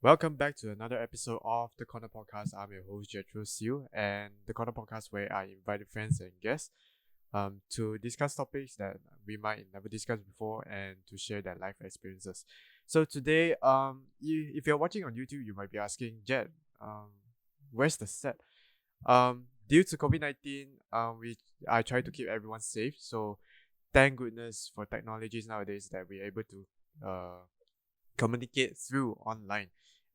Welcome back to another episode of the Corner Podcast. I'm your host Jethro Siew, and the Corner Podcast where I invited friends and guests to discuss topics that we might never discuss before and to share their life experiences. So today, if you're watching on YouTube, you might be asking, Jet, where's the set? Due to COVID-19, I try to keep everyone safe. So thank goodness for technologies nowadays that we're able to communicate through online.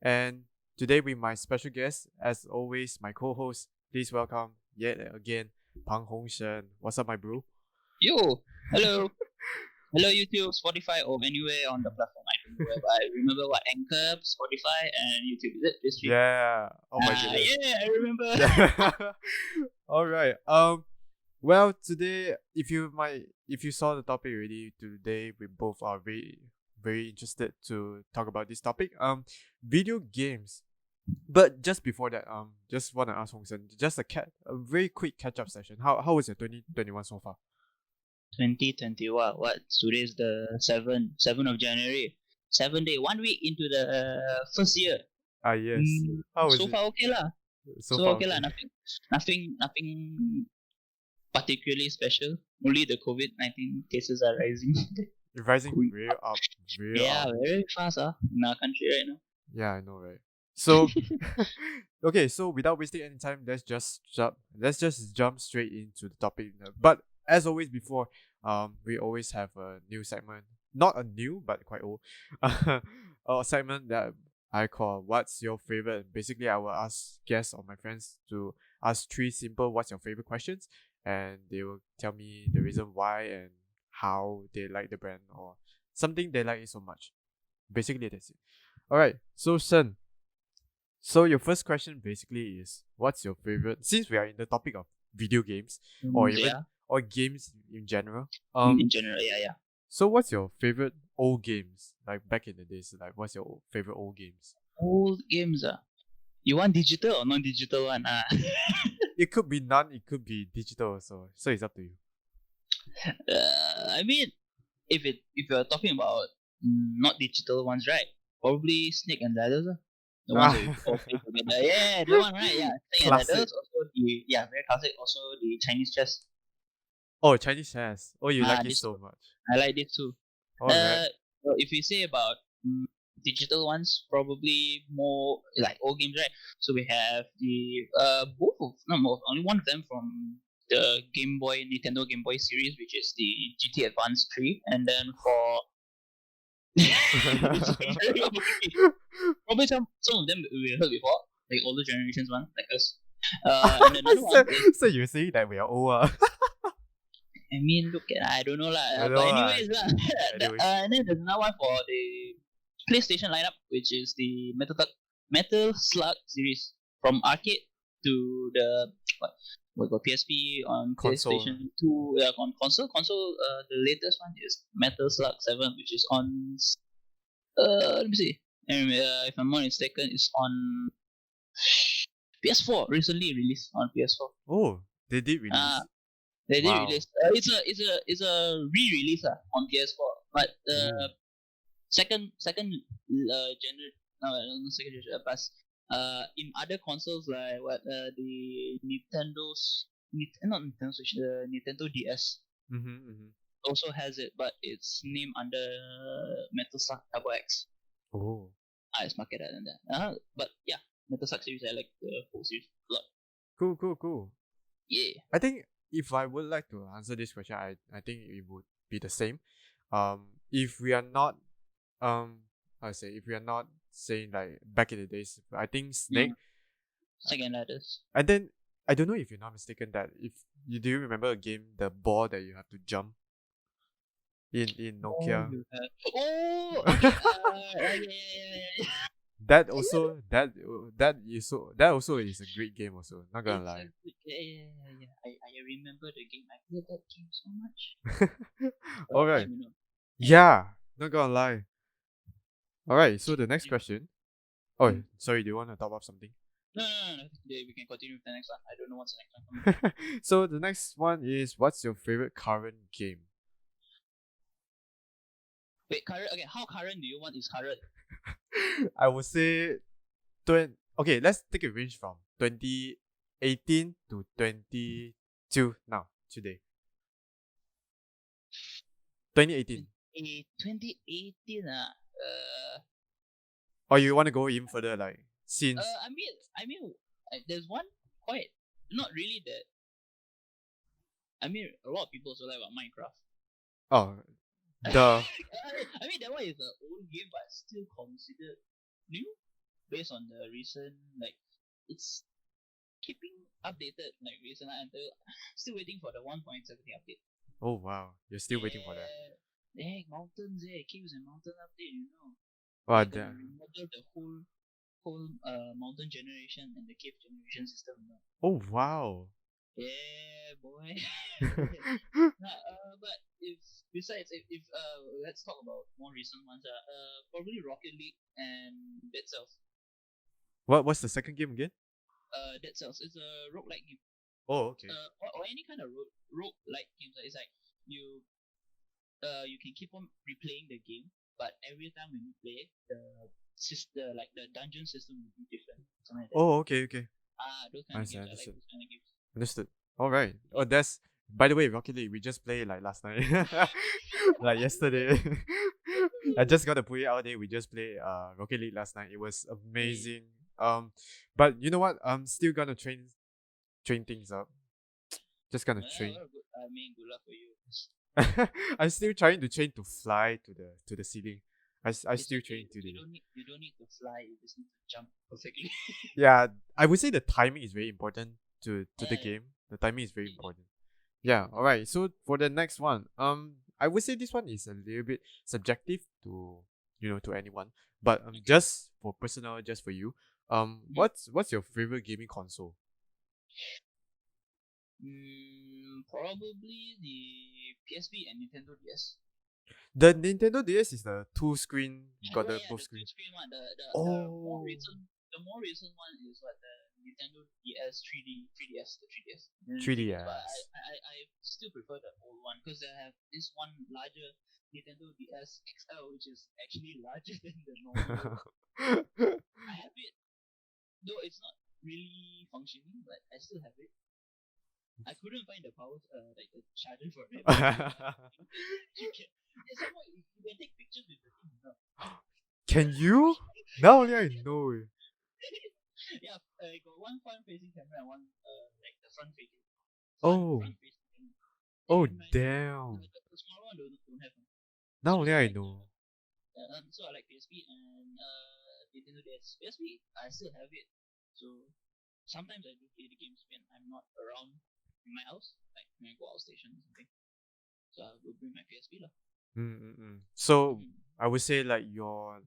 And today with my special guest, as always, my co-host, please welcome yet again Pang Hong Shen. What's up, my bro? Yo, hello, hello YouTube, Spotify, or anywhere on the platform. I don't know, but I remember what Anchor, Spotify, and YouTube. Is it this three? Yeah. Oh my goodness. Yeah, I remember. Yeah. All right. Well, today, if you saw the topic already, today we both are very interested to talk about this topic. Video games. But just before that, just wanna ask Hong Sen, just a very quick catch up session. How was your 2021 so far? 2020. What? Today is the 7th of January. 7 day, 1 week into the first year. Yes. How was So it? far okay lah. So So far, okay lah. Nothing particularly special. Only the COVID-19 cases are rising. Rising Cool. real up. Yeah, very fast in our country right now. Yeah, I know, right? So okay, so without wasting any time, let's just jump straight into the topic. But as always before, we always have a new segment. Not a new, but quite old. A segment that I call What's Your Favorite? Basically, I will ask guests or my friends to ask three simple what's your favorite questions, and they will tell me the reason why and how they like the brand or something they like it so much. Basically, that's it. Alright, so Shen, so your first question basically is what's your favorite, since we are in the topic of video games or even Yeah, or games in general. in general, yeah. So what's your favorite old games? Like back in the days, like what's your favorite old games? Old games. You want digital or non-digital one? It could be none, it could be digital also. So it's up to you. I mean, if you're talking about not digital ones, right? Probably Snake and Ladders. The ones that we all play together. Yeah, the one, right? Yeah, Snake and Classic. Ladders. Also very classic. Also the Chinese chess. Oh, Chinese chess. Oh, you like it This so much. I like this too. Alright. Well, if you say about digital ones, probably more like old games, right? So we have the only one of them from the Nintendo Game Boy series, which is the GT Advance 3, and then for it's a very old game. Probably some of them we heard before, like older generations one, like us. And another so, one is, so you're saying that we are old. I mean, look at, I don't know lah. I know But lah. anyways lah. Anyways. And then there's another one for the PlayStation lineup, which is the Metal Slug series from arcade to the what got PSP on Console. PlayStation 2. On console. The latest one is Metal Slug 7, which is on. Let me see. And, if I'm not mistaken, it's on PS4. Recently released on PS4. Oh, they did release. They did Wow. release. It's a re-release on PS4, but Ooh. second second gener not second generation pass. In other consoles like the not Nintendo Switch, the Nintendo DS also has it, but it's named under Metal Slug Double X. Oh. It's marketed than that. But yeah, Metal Slug series, I like the whole series a lot. Cool. Yeah. I think if I would like to answer this question, I think it would be the same. If we are not if we are not saying like back in the days, I think Snake. Second Ladders. And then I don't know if you're not mistaken that if you do you remember a game, the ball that you have to jump in Nokia. Oh, okay. Yeah. That also that also is a great game also. Not gonna lie. Yeah. I remember the game. I played that game so much. Alright. Yeah, not gonna lie. Alright, so the next question. Oh, sorry, do you want to top up something? No. We can continue with the next one. I don't know what's the next one. So the next one is what's your favorite current game? Wait, current. Okay, how current do you want is current? I would say okay, let's take a range from 2018 to 22 now, today. 2018. 2018 Or you want to go even further, like, since. there's one quite not really that. I mean, a lot of people also like about Minecraft. Oh, the. I mean, that one is an old game, but still considered new based on the recent, like, it's keeping updated, like, recent until still waiting for the 1.70 update. Oh, wow. You're still waiting for that. Yeah, mountains, caves and mountain update, Wow, They're gonna remodel the whole mountain generation and the cave generation system. Oh, wow. Yeah, boy. But if besides if let's talk about more recent ones. Probably Rocket League and Dead Cells. What's the second game again? Dead Cells is a roguelike game. Oh, okay. Or any kind of roguelike games. It's like you can keep on replaying the game, but every time when you play, the dungeon system will be different. Something like that. Oh, okay. Those kind of games. I like Understood. those kind of games. Understood. All right. Oh, that's, by the way, Rocket League. We just played like last night, like yesterday. I just got to put it out there. We just played Rocket League last night. It was amazing. But you know what? I'm still gonna train things up. Just gonna train. Good luck for you. I'm still trying to train to fly to the ceiling. I still Okay. train to the. You don't need to fly. You just need to jump perfectly. Yeah, I would say the timing is very important to the Yeah. game. The timing is very important. Yeah. All right. So for the next one, I would say this one is a little bit subjective to to anyone, but just for personal, just for you, what's your favorite gaming console? Probably the PSP and Nintendo DS. The Nintendo DS is the two screen. Got the both the screen. screen one. Oh. The more recent one is what the Nintendo DS 3DS, the 3DS. 3DS. But I still prefer the old one because they have this one larger Nintendo DS XL, which is actually larger than the normal. I have it, though it's not really functioning, but I still have it. I couldn't find the power, like the charger for it. You can take pictures with the thing. Can you? Now only I know it. Yeah, I got one front-facing camera and one like the front-facing. Oh. Front-facing camera. Oh, And damn. the smaller one don't have. Now only I like know. So I like PSP and Nintendo DS. PSP, I still have it. So sometimes I do play the games when I'm not around in my house, like when I go outstation or something. So I will bring my PSP lah. So I would say like your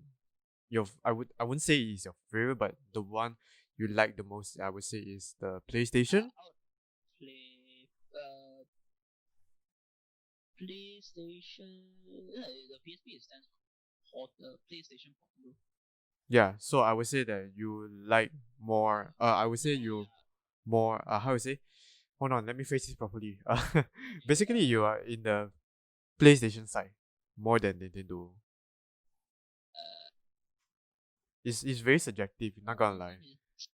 I wouldn't say it's your favorite, but the one you like the most, I would say, is the PlayStation. I would play PlayStation. The PSP stands for PlayStation Portable. Yeah, so I would say that you like more. I would say you more. How to say? Hold on, let me phrase this properly. Basically, you are in the PlayStation side more than Nintendo. It's very subjective. Not gonna lie.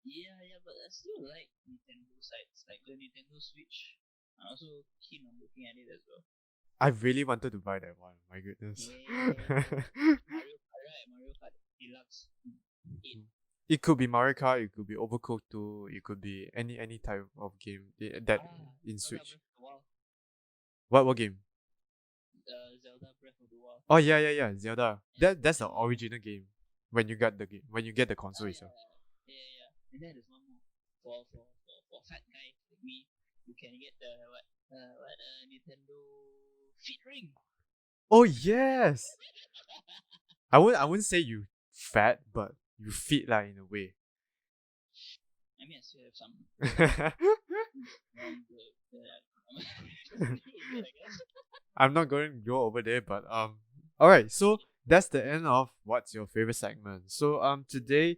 Yeah, but I still like Nintendo sides, like the Nintendo Switch. I'm also keen on looking at it as well. I really wanted to buy that one. My goodness. Mario Kart Deluxe. It could be Mario Kart. It could be Overcooked 2. It could be any type of game that in Switch. What game? Zelda Breath of the Wild. Oh yeah, Zelda. That's the original game. When you get the game, when you get the console itself. Yeah. And then there's one more for fat guy like me. You can get the Nintendo Fit Ring. Oh yes. I wouldn't say you fat, but you fit like in a way. I mean, I still have some. I'm not going to go over there, but all right. So that's the end of what's your favorite segment. So today,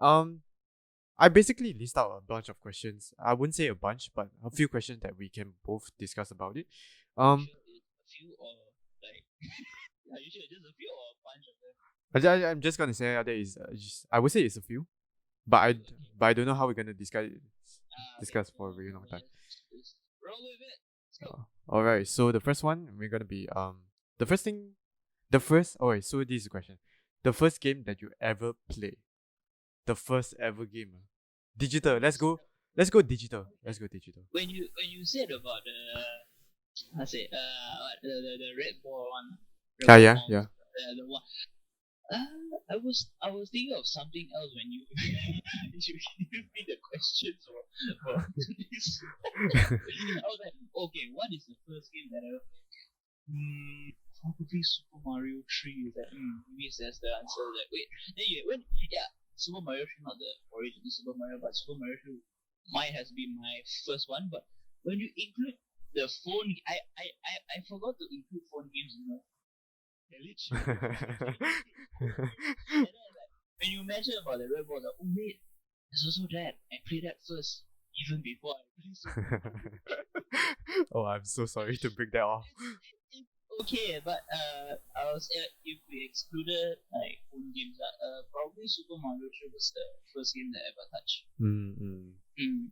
I basically list out a bunch of questions. I wouldn't say a bunch, but a few questions that we can both discuss about it. Sure, a few or like are you sure just a few or a bunch of them? I'm just gonna say that is I would say it's a few, but I don't know how we're gonna discuss Okay, discuss for a very long time. just roll with it. Let's go. All right. So the first one we're gonna be the first thing the first. Oh wait. So this is the question. The first game that you ever played. The first ever game. Digital. Let's go. Let's go digital. Let's go digital. When you said about I said the red ball one, red ball Yeah. bombs, Yeah. the one. I was thinking of something else when you you gave me the questions for this. I was like, okay, what is the first game that I ever played? Probably Super Mario 3. Is that maybe that's the answer. Like wait, then you when yeah, Super Mario 3, not the original Super Mario, but Super Mario 3 might has been my first one. But when you include the phone, I forgot to include phone games. Literally. And then like, when you mentioned about the Red Ball, like, oh wait, there's also that. I played that first, even before I played Super Mario. Oh, I'm so sorry to break that off. It's okay, but I was if we excluded like phone games, probably Super Mario 3 was the first game that I ever touched.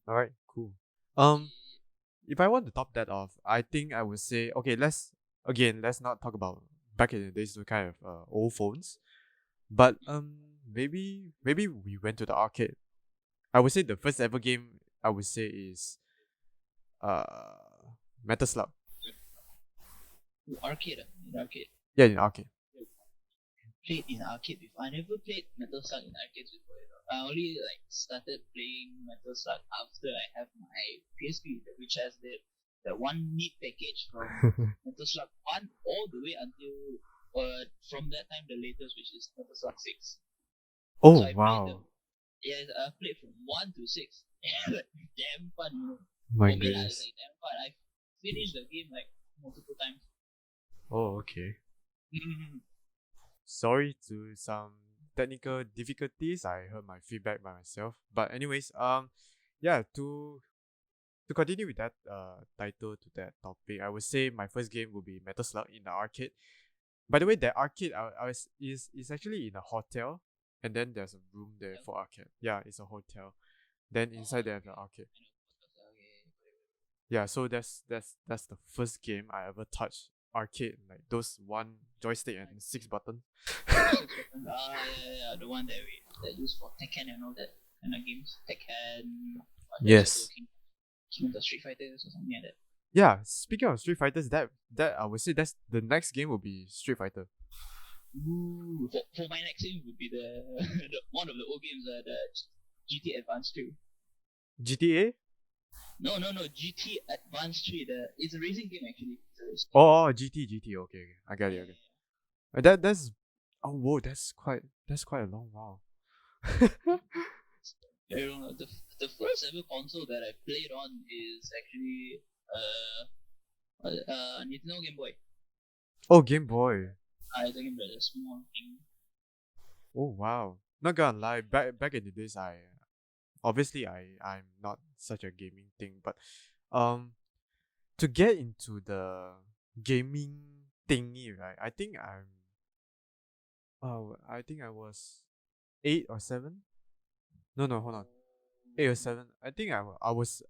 All right. Cool. If I want to top that off, I think I would say okay. Let's not talk about back in the days the kind of old phones, but maybe we went to the arcade. I would say the first ever game I would say is uh Metal Slug. Arcade, in arcade. Yeah, in arcade. Played in arcade before. I never played Metal Slug in arcades before. I only like started playing Metal Slug after I have my PSP, which has the one neat package from Metal Slug 1 all the way until from that time the latest, which is Metal Slug 6. Oh So I played wow! them. Yeah, I played from 1 to 6. Like, damn fun, you know. My For me, like, goodness. it's like damn fun. I finished the game like multiple times. Oh okay. Sorry to some technical difficulties. I heard my feedback by myself. But anyways, yeah, to continue with that title to that topic, I would say my first game would be Metal Slug in the arcade. By the way, that arcade I was is actually in a hotel, and then there's a room there for arcade. Yeah, it's a hotel. Then inside there's the arcade. Yeah, so that's the first game I ever touched arcade, like those one joystick and 6 button. Yeah, the one that that used for Tekken and all that kind of games. Tekken, Yes. King of the Street Fighters or something like that. Yeah, speaking of Street Fighters, that I would say that's the next game will be Street Fighter. Ooh, for my next game would be the one of the old games, the GT Advance 2. GTA? No, GT Advance 3. It's a racing game actually. Oh, GT. Okay, I got it. Okay. That's oh whoa, that's quite a long while. You know, the first ever console that I played on is actually Nintendo Game Boy. Oh, Game Boy. I think that a small thing. Oh wow. Not gonna lie, back in the days I'm not such a gaming thing, but to get into the gaming thingy, right? I think I was 8 or 7. No, hold on. 8 or 7. I think I was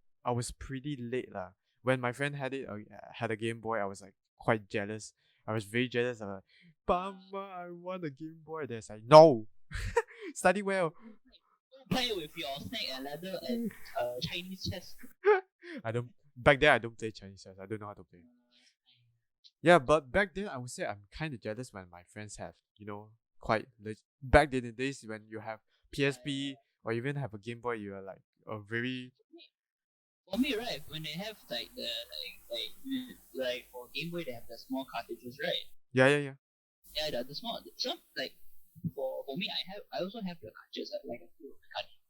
pretty late lah. When my friend had a Game Boy, I was like quite jealous. I was very jealous. I'm like, Mama, I want a Game Boy. There's like no, study well. Don't play with your snake and ladder and Chinese chess. I don't. Back then, I don't play Chinese chess. I don't know how to play. Yeah, but back then, I would say I'm kind of jealous when my friends have, quite back in the days when you have PSP or even have a Game Boy, you are like a very For me, right, when they have like the like for Game Boy, they have the small cartridges, right? yeah. Yeah, the small some like for me, I also have the cartridges, like a few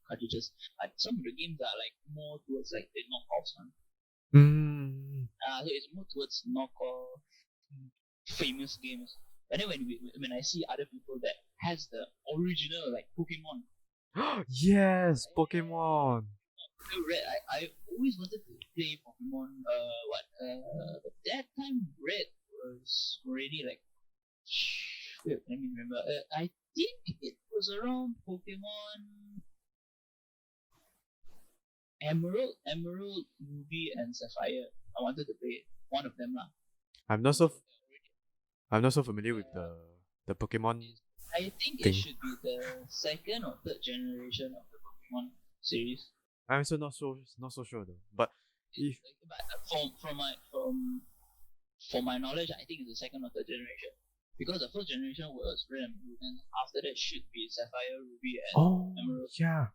cartridges. But some of the games are like more towards like the knockoffs one. So it's more towards knockoff famous games. But then when I see other people that has the original like Pokemon. Yes, Pokemon. Red, I always wanted to play Pokemon. But that time Red was already like. Wait, let me remember. I was around Pokemon Emerald, Ruby, and Sapphire. I wanted to play one of them lah. I'm not so I'm not so familiar with the Pokemon I think thing. it should be the second or third generation of the Pokemon series. I'm also not so sure though. But if But from my knowledge, I think it's the second or third generation. Because the first generation was Red and Blue, and after that should be Sapphire, Ruby, and Emerald. yeah.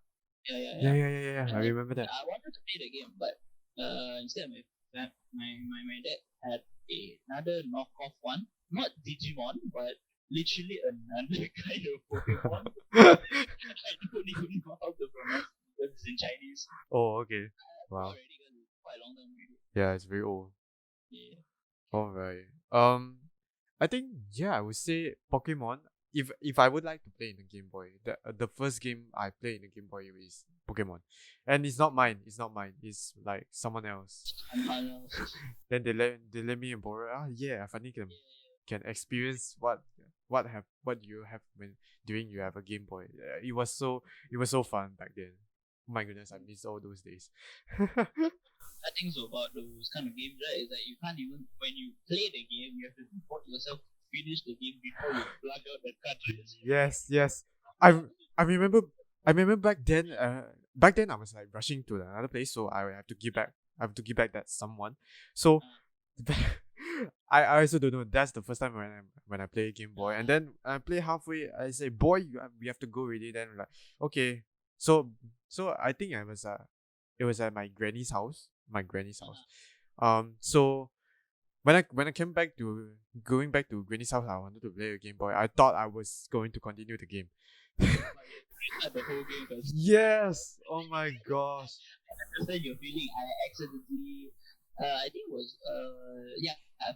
Yeah. I remember that. I wanted to play the game, but instead my dad had another knockoff one, not Digimon, but literally another kind of Pokemon. I don't even know how to pronounce it because it's in Chinese. Oh, okay. Wow. Already, because it's quite a long time already. Yeah, it's very old. Yeah. Alright. I think I would say Pokemon. If I would like to play in the Game Boy, the first game I play in the Game Boy is Pokemon, and it's not mine. It's like someone else. Then they let me borrow. I finally can experience what you have when during you have a Game Boy. It was so fun back then. Oh my goodness, I miss all those days. I think so about those kind of games, right? Is that you can't even, when you play the game, you have to report yourself to finish the game before you plug out the cartridge. Yes. I remember back then. Back then I was like rushing to another place, so I have to give back. I have to give back that someone. So I also don't know. That's the first time when I play Game Boy, and then I play halfway. I say, "Boy, we have to go already." Then we're like, okay. So I think it was at my granny's house. So when I came back to going back to granny's house, I wanted to play a Game Boy. I thought I was going to continue the game. The whole game first. Yes. Oh my gosh. I understand your feeling. I accidentally, I think it was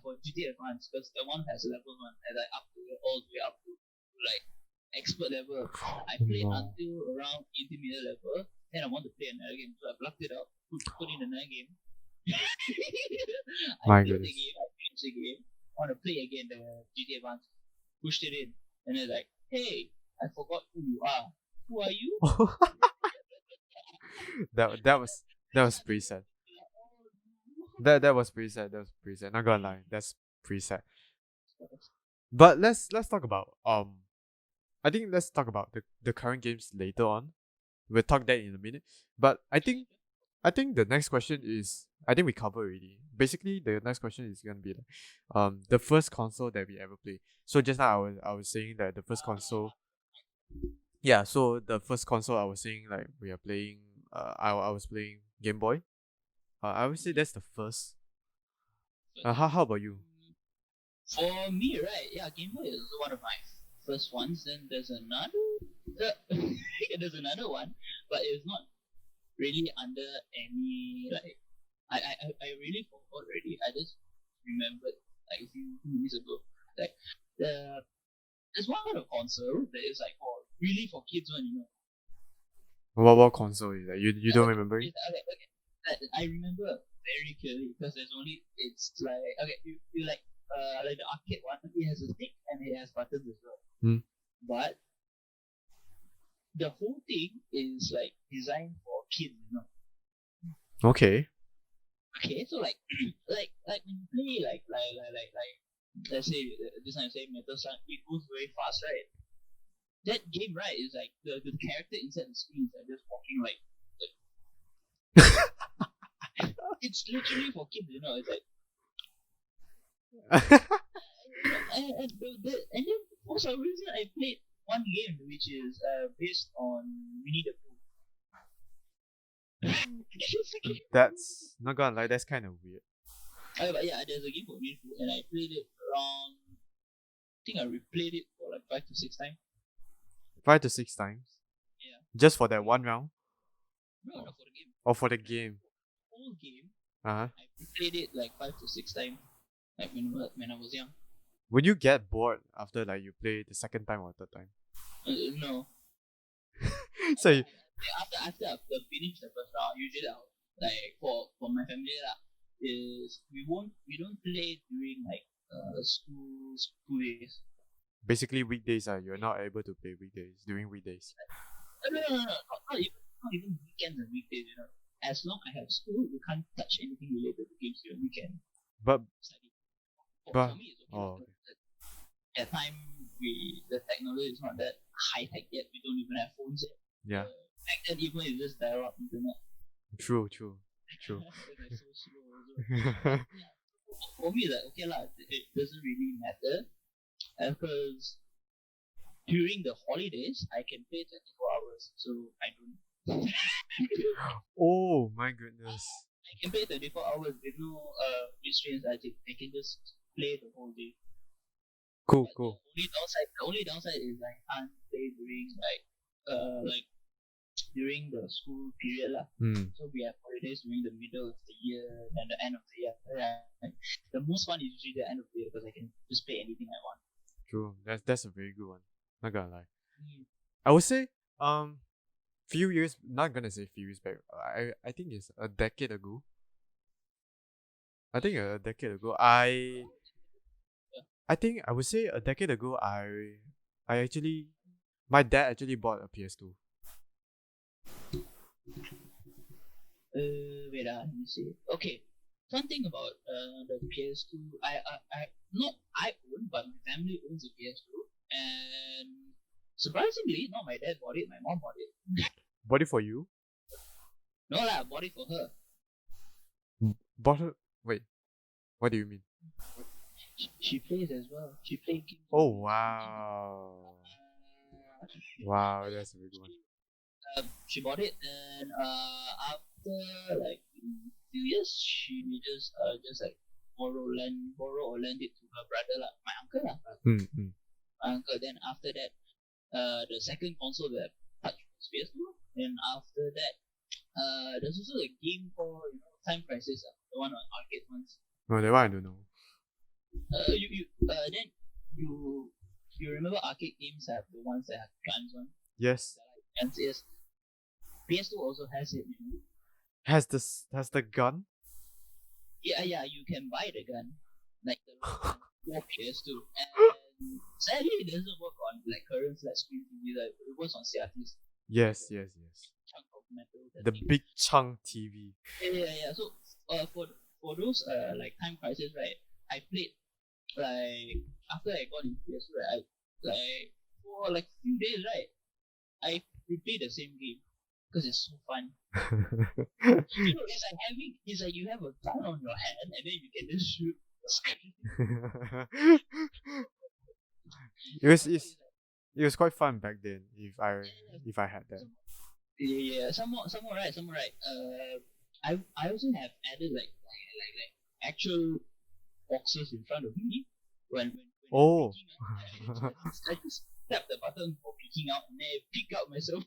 for GTA Advance, because the one has level one and like up to all the way up to like expert level. I played until around intermediate level. Then I want to play another game, so I plugged it out, put in another game. I played the game, I finished the game. I want to play again the GTA Advance. Pushed it in, and then like, hey, I forgot who you are. Who are you? that was pretty sad. That was pretty sad. Not gonna lie, that's pretty sad. But let's talk about I think let's talk about the current games later on. We'll talk that in a minute. But I think the next question is, I think we covered already. Basically, the next question is gonna be like, the first console that we ever played. So just now I was saying that the first console. Yeah, so the first console I was saying, like, we are playing. I was playing Game Boy. I would say that's the first. How about you? For me, right? Yeah, Game Boy is one of my first ones. Then there's another. There's another one, but it's not really under any like. I really forgot already. I just remembered like a few minutes ago. Like there's one kind of console that is like really for kids one, you know. What console is that? You don't remember it? Okay. I remember very clearly because it's like, okay, you like the arcade one. It has a stick and it has buttons as well. But the whole thing is like designed for kids, you know. Okay. Okay, so like like when you play like let's say this time say Metal Slug, it goes very fast, right? That game, right, is like the character inside the screen is like just walking like it's literally for kids, you know. It's like and then for some reason I played one game which is based on Winnie the Pooh. That's not gonna lie, that's kind of weird. But yeah, there's a game for Winnie the Pooh, and I played it around. I think I replayed it for like 5 to 6 times. 5 to 6 times? Yeah. Just for that one round? No, for the game. Or for the game? Whole game. I played it like 5 to 6 times, like when I was young. Would you get bored after like you play the second time or third time? No. So after I finish the first round, usually I'll, like for my family is we don't play during like school days. basically weekdays. You're not able to play weekdays during weekdays. No. Not even weekends and weekdays. As long I have school, you can't touch anything related to games during weekend. But Study. but For me, it's okay. oh, At time, the technology is not that high tech yet. We don't even have phones yet. yeah, Back then, even it's just dial-up internet. true. It's like so slow also. For me, like okay lah, it doesn't really matter because during the holidays I can play 24 hours, so I don't. Oh my goodness. I can play 24 hours with no restraints. I can just play the whole day. Cool. The only downside is I can't play during like during the school period lah. So we have holidays during the middle of the year and the end of the year. The most fun is usually the end of the year because I can just play anything I want. True. That's a very good one. Not gonna lie. I would say few years, not gonna say few years back. I think it's a decade ago. I think a decade ago. I think I would say a decade ago. I actually, my dad actually bought a PS2. Wait, let me see. Okay, fun thing about the PS2, I not I own, but my family owns a PS2, and surprisingly, not my dad bought it, my mom bought it. Bought it for you? No lah, bought it for her. Bought her? Wait, what do you mean? She plays as well. She plays games. Oh wow! Wow, that's a big one. She bought it, and after like a few years, she just like borrow or lend it to her brother lah, my uncle lah. My uncle. Then after that, the second console that I touched was PS2. Then after that, there's also a game called Time Crisis, the one on arcade ones. No, that one I don't know. Then you remember arcade games have the ones that have guns on? Yes. Guns, yes. PS2 also has it. Has the gun? Yeah, you can buy the gun, like the for PS2, and sadly it doesn't work on like current flat screen TV. Like it works on CRTs. Yes. Chunk of metal. The big chunk TV. Yeah. So for those like Time Crisis, right? I played like after I got into PS2, right? For like few days, right? I replay the same game because it's so fun. It's like you have a gun on your hand and then you can just shoot the screen. It was quite fun back then. If I had that. Yeah. Some more, right? I also have added like actual boxes in front of me when Oh. I just tap the button for picking out and then I pick out myself.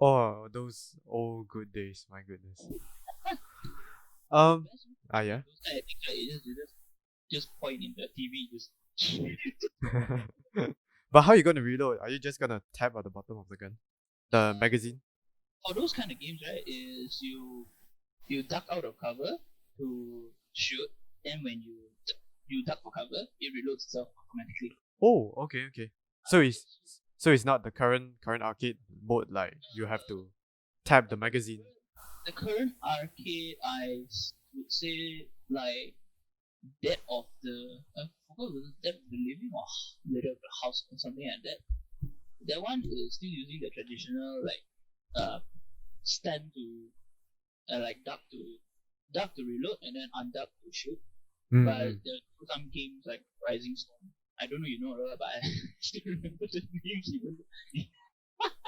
Oh, those old good days, my goodness. Yeah. Those kind of things, right? You just point in the TV, just. But how are you gonna reload? Are you just gonna tap at the bottom of the gun? The magazine? For those kind of games, right, is you duck out of cover to shoot, then when you duck for cover, it reloads itself automatically. Oh, okay. So it's not the current arcade mode, like you have to tap the magazine. The current arcade, I would say, like Dead of the I forgot was it Dead of the Living or Dead of the House or something like that. That one is still using the traditional stand to like duck to reload and then unduck to shoot. But there are some games like Rising Storm. I don't know you know it, but I still remember the names even.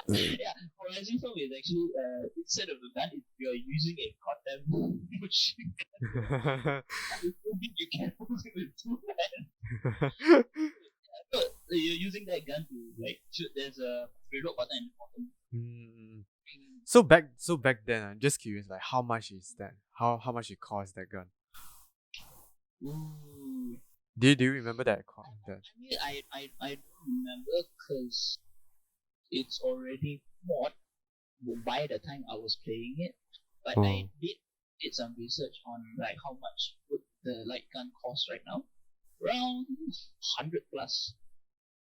Yeah, for Rising Storm is actually instead of the gun, you're using a goddamn machine gun. You can hold it with two hands. So you're using that gun to like shoot. There's a reload button in the bottom. So back then, I'm just curious, like how much is that? How much it cost that gun? Ooh. Do you remember that? I don't remember because it's already bought by the time I was playing it. But I did some research on like how much would the light gun cost right now. around 100 plus,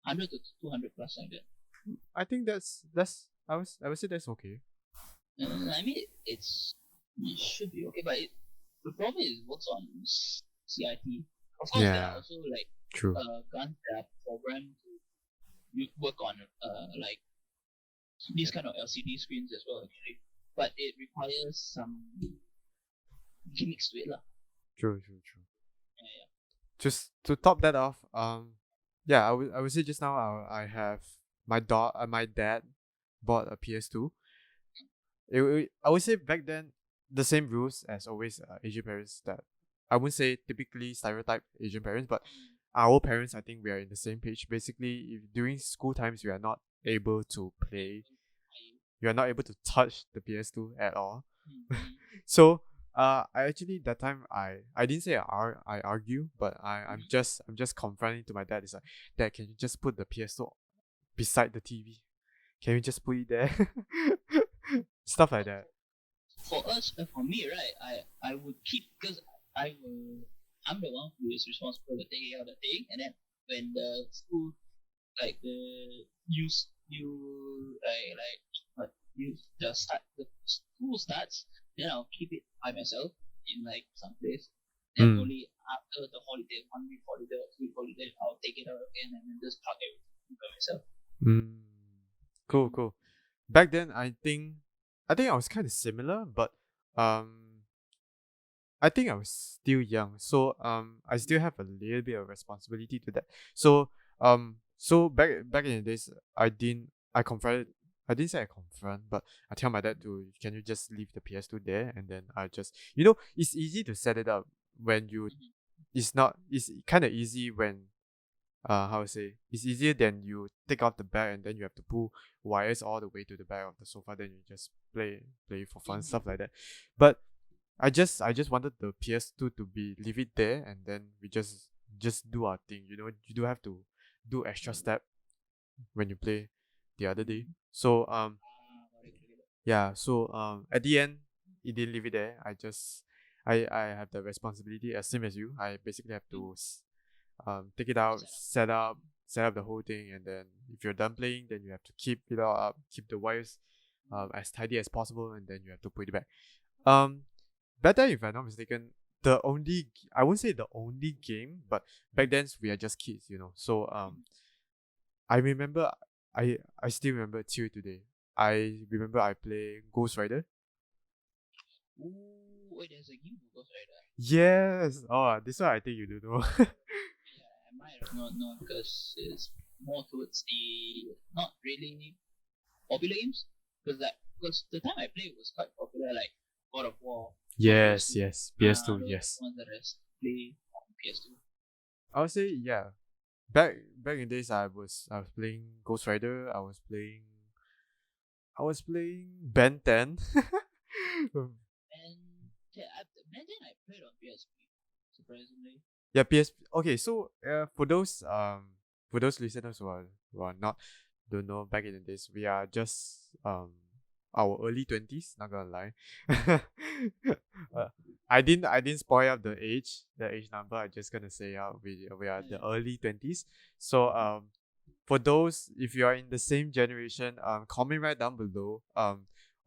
100 to 200 plus like that. I think that's I would say that's okay. I mean, it should be okay, but the problem is it works on CIT. Of course, there are Yeah, also like true. guns that are programmed to work on like these kind of LCD screens as well, actually. But it requires some gimmicks to it, lah. True, true, true. Yeah, Just to top that off, yeah, I would say just now I have my dad bought a PS2. I would say back then the same rules as always, Asian parents, that I wouldn't say typically stereotype Asian parents, but our parents, I think we are in the same page. Basically, if during school times we are not able to play, you are not able to touch the PS2 at all. So I actually that time I didn't say I argue, but I'm just confronting to my dad. It's like, Dad, can you just put the PS2 beside the TV? Can you just put it there? Stuff like that. For us, for me, right, I would keep, because I'm the one who is responsible for taking out the thing, and then when the school, like the the school starts, then I'll keep it by myself in like some place. Then Mm. only after the holiday, 1 week holiday or 2 week holiday, I'll take it out again and then just plug everything by myself. Mm. Cool, cool. Back then, I think I was kind of similar, but um, I think I was still young, so I still have a little bit of responsibility to that. So back in the days, I didn't say I confront, but I tell my dad to, can you just leave the PS2 there, and then I just, it's easy to set it up when you, it's kind of easy when, how to say, it's easier than you take out the bag and then you have to pull wires all the way to the back of the sofa, then you just play for fun, stuff like that. But I just wanted the PS2 to be, leave it there, and then we just do our thing. You do have to do extra step when you play the other day. So yeah, so at the end, it didn't leave it there. I have the responsibility as same as you. I basically have to take it out, set up the whole thing, and then if you're done playing, then you have to keep it all up, keep the wires as tidy as possible, and then you have to put it back. Um, Better, if I'm not mistaken, I won't say the only game, but back then we are just kids, So I remember, I still remember till today. I remember I play Ghost Rider. Ooh, wait, there's a game for Ghost Rider. Yes. Oh, this one I think you do know. Yeah, I might have not known because it's more towards the not really popular games. Because the time I played was quite popular, like God of War on Yes, PS2. yes, PS2, Those yes. ones that I play on PS2. I would say yeah. Back in days, I was playing Ghost Rider. I was playing Ben 10. And yeah, imagine I played on PSP, surprisingly. Yeah, PS. Okay, so for those listeners who are not don't know, back in the days, we are just our early 20s. Not gonna lie. uh, I didn't spoil up the age number. I just gonna say we are the early 20s. So for those, if you are in the same generation, comment right down below.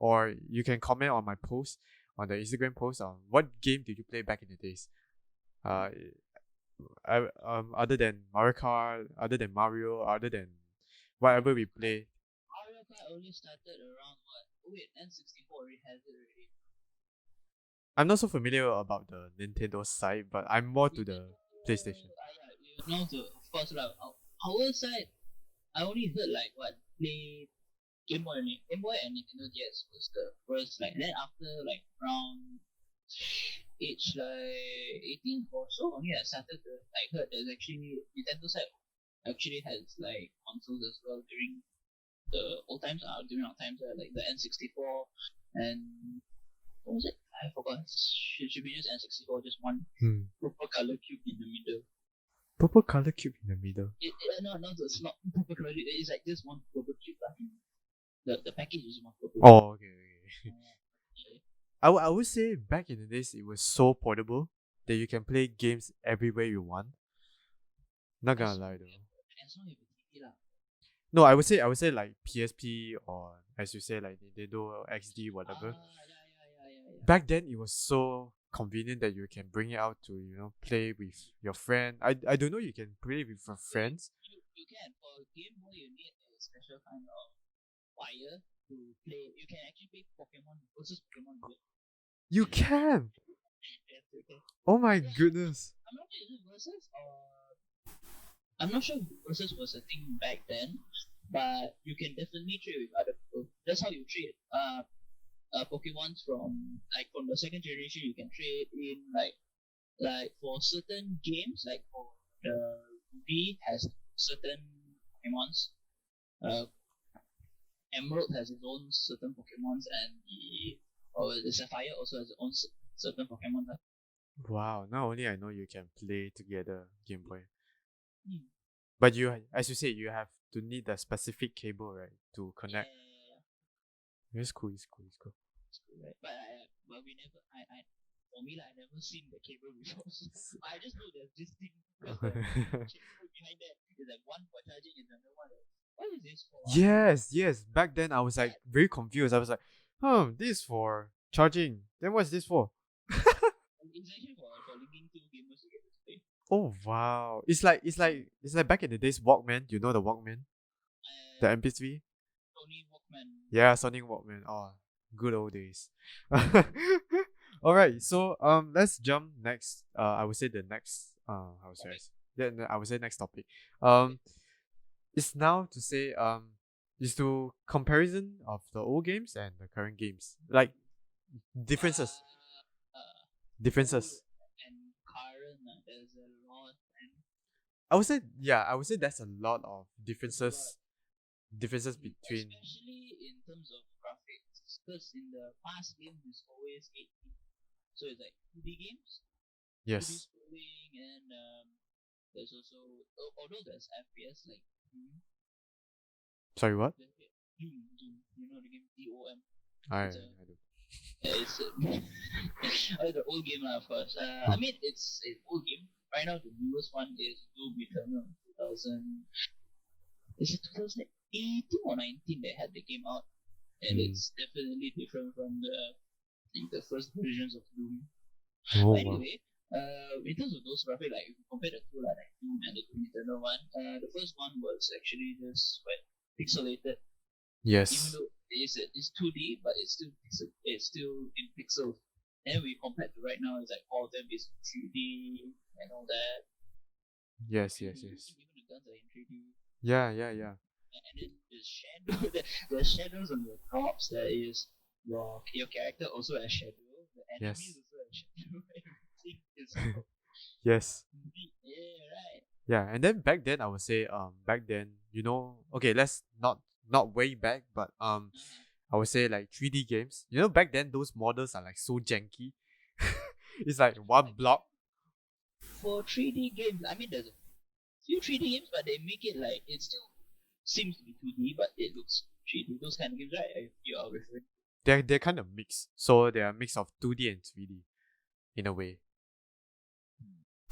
Or you can comment on my post, on the Instagram post, on what game did you play back in the days. Uh, Other than Mario Kart, other than Mario, other than whatever we play. Mario Kart only started around what? Oh wait, N64 already has it already. I'm not so familiar about the Nintendo side, but I'm more to the PlayStation. Yeah, of course, like our side, I only heard like what play Game Boy and Nintendo DS was the first. Like then after like around age like 18 or so, only I started to like heard there's actually Nintendo side actually has like consoles as well during the old times. During our times, like the N64 and what was it? I forgot. Should be just N64, just one purple color cube in the middle. Purple color cube in the middle. No, it's not purple color. It's like just one purple cube. The package is one purple. Oh, okay. I would say back in the days it was so portable that you can play games everywhere you want. Not gonna lie though. As long as you have a TV lah. No, I would say like PSP or as you say like Nintendo or XD whatever. Yeah. Back then it was so convenient that you can bring it out to play with your friend. I don't know, you can play with your friends. You can. For Game Boy, you need a special kind of wire to play. You can actually play Pokemon versus Pokemon with it. You can. Yes, you can. Oh my Yeah, goodness. I'm not sure if it versus or I'm not sure if versus was a thing back then, but you can definitely trade with other people. That's how you trade. Pokemons from the second generation, you can trade in like for certain games, like for the V has certain Pokemons. Uh, Emerald has its own certain Pokemons, and the Sapphire also has its own certain Pokemon. Wow, not only I know you can play together Game Boy, Hmm. but as you say, you have to need a specific cable, right, to connect. Yeah. It's cool. It's cool, right? But we never. For me, I never seen the cable before. So I just know there's this thing because the cable behind that is like one for charging and another one. What is this for? Yes. Back then I was like very confused. I was like, this is for charging. Then what's this for? It's actually for linking two gamers together to play. Oh wow. It's like back in the days Walkman. You know the Walkman? The MP3? Sony Walkman. Yeah, Sonic Walkman. Oh, good old days. Alright, so let's jump next. I would say the next how to say I would say next topic. It's now to say is to comparison of the old games and the current games. Like differences. Differences. And current, there's a lot. And I would say there's a lot of differences between especially in terms of graphics, because in the past games it's always 8-bit, so it's like 2D games, 2D yes. scrolling, and there's also although there's FPS like Sorry, what? Doom, you know the game DOM. I It's a- do. It's the old game of course. I mean it's an old game. Right now the newest one is Doom Eternal 2000. Is it 2018 or 19 they had the game out, and it's definitely different from the first versions of Doom. Oh, But anyway, in terms of those graphics, like if you compare the two, like Doom and the Doom Eternal one, the first one was actually just pixelated. yes. Even though it's 2D, but it's still in pixels. And we compared to right now, it's like all of them is 3D and all that. Yes. Even the guns are in 3D. Yeah. And then there's shadows on your props. There is your character also has shadow. The enemies Yes. also have shadow. Everything is Yes. yeah, right. Yeah, and then back then I would say back then, okay, let's not way back, but I would say like 3D games. Back then those models are like so janky. It's like one block. For 3D games, I mean there's a few 3D games, but they make it like it still seems to be 2D, but it looks 3D. Those kind of games, right? If you are referring. They're kind of mixed. So they're a mix of 2D and 3D in a way.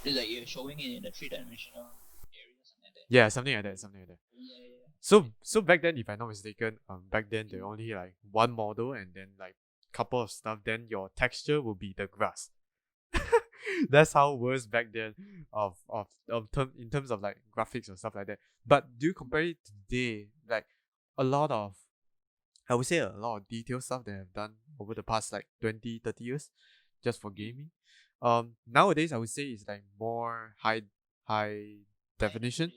It's like you're showing it in a 3-dimensional area, something like that. Yeah, something like that. Yeah. So back then, if I'm not mistaken, back then there only like one model and then like couple of stuff. Then your texture will be the grass. That's how it was back then in terms of like graphics or stuff like that. But do you compare it to today? Like I would say a lot of detailed stuff they have done over the past like 20-30 years just for gaming. Nowadays I would say it's like more high definition.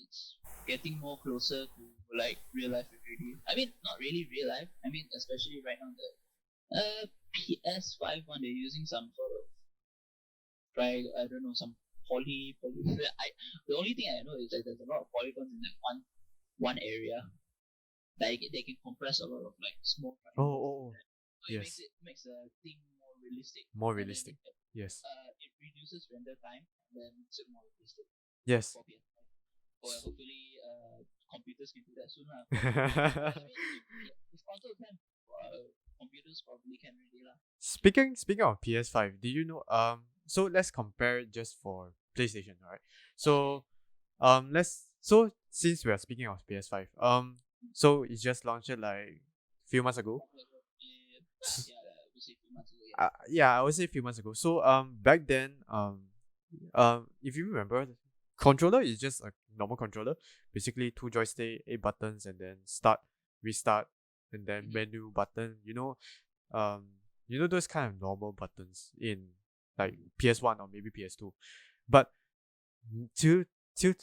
It's getting more closer to like real life already. I mean, not really real life. I mean, especially right now the PS5 one, they're using some sort of I don't know, some poly. The only thing I know is that there's a lot of polygons in that one area. Like they can compress a lot of like small. Oh. So Yes. it makes the thing more realistic. More And then realistic. Yes. it reduces render time and then makes it more realistic. Yes. For PS5. Well, hopefully, computers can do that soon. I mean, if console can, computers probably can really lah. Speaking of PS5, do you know so let's compare it just for PlayStation, alright? So Since we are speaking of PS5, so it just launched it like few months ago. We say 2 months ago. Yeah. Yeah, I would say a few months ago. So back then, if you remember, controller is just a normal controller, basically two joystick, 8 buttons, and then start, restart, and then menu button. You know those kind of normal buttons in like PS1 or maybe PS2, but to to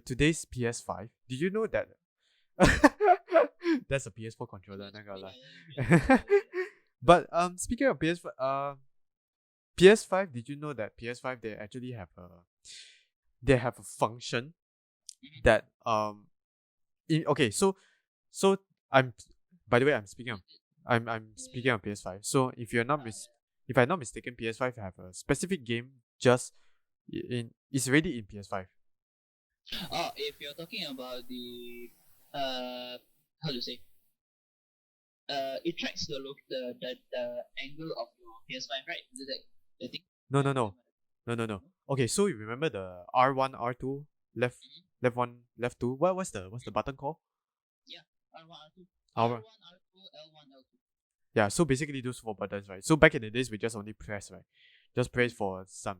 today's PS5, did you know that that's a PS4 controller? Not gonna lie. But speaking of PS5, did you know that PS5 they have a function that okay, so I'm by the way I'm speaking of PS5. So if I'm not mistaken, PS5 have a specific game just it's already in PS5. Oh, if you're talking about the how to say, it tracks the angle of your PS5, right? Is it that the thing? No. Okay, so you remember the R1, R2, left left one, left two. What's the button called? Yeah, R1, R2, R1. R1, R2, L1, L2. Yeah, so basically those 4 buttons, right? So back in the days we just only press, right? Just press for some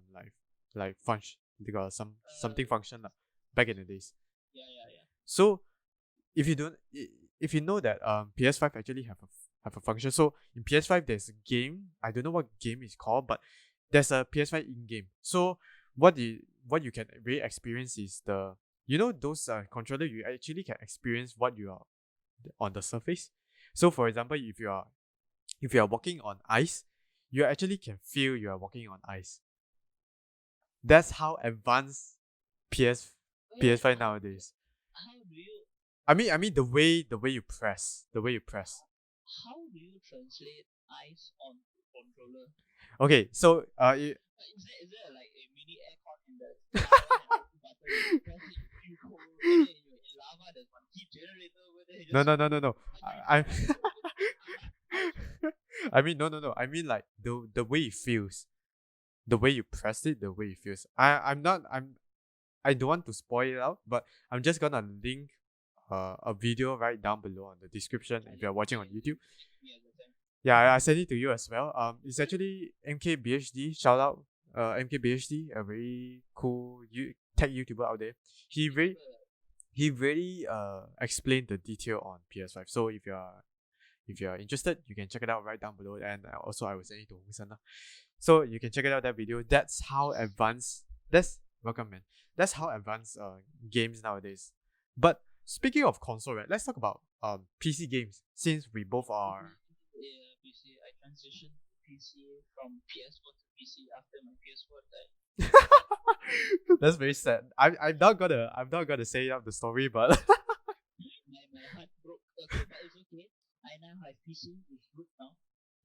like function. They got something function lah. Back in the days. Yeah. So if you don't if you know that PS5 actually have a function. So in PS5 there's a game. I don't know what game is called, but there's a PS5 in game. So what you can really experience is those controller, you actually can experience what you are on the surface. So for example, if you are walking on ice, you actually can feel you are walking on ice. That's how advanced PS5 nowadays. How do you I mean the way you press. how do you translate ice on controller? Okay, so Is there like a mini aircon in the R1 and R2 button? You press it, you feel cold, and then you're in lava. There's one heat generator over there. You just no. I I mean no. I mean like the way it feels. The way you press it, the way it feels. I don't want to spoil it out, but I'm just gonna link a video right down below on the description if you're watching on YouTube. Yeah, the time. Yeah, I sent it to you as well. It's actually MKBHD. Shout out, MKBHD, a very cool tech YouTuber out there. He really explained the detail on PS5. So if you're interested, you can check it out right down below. And also I will send it to Hong Sen. So you can check it out that video. That's how advanced. Welcome, man. That's how advanced games nowadays. But speaking of console, right? Let's talk about PC games since we both are. Yeah, PC. I transitioned to PC from PS4 to PC after my PS4 died. That's very sad. I'm not gonna say out the story, but My heart broke. Okay, but it's okay. I now have PC. It's good now.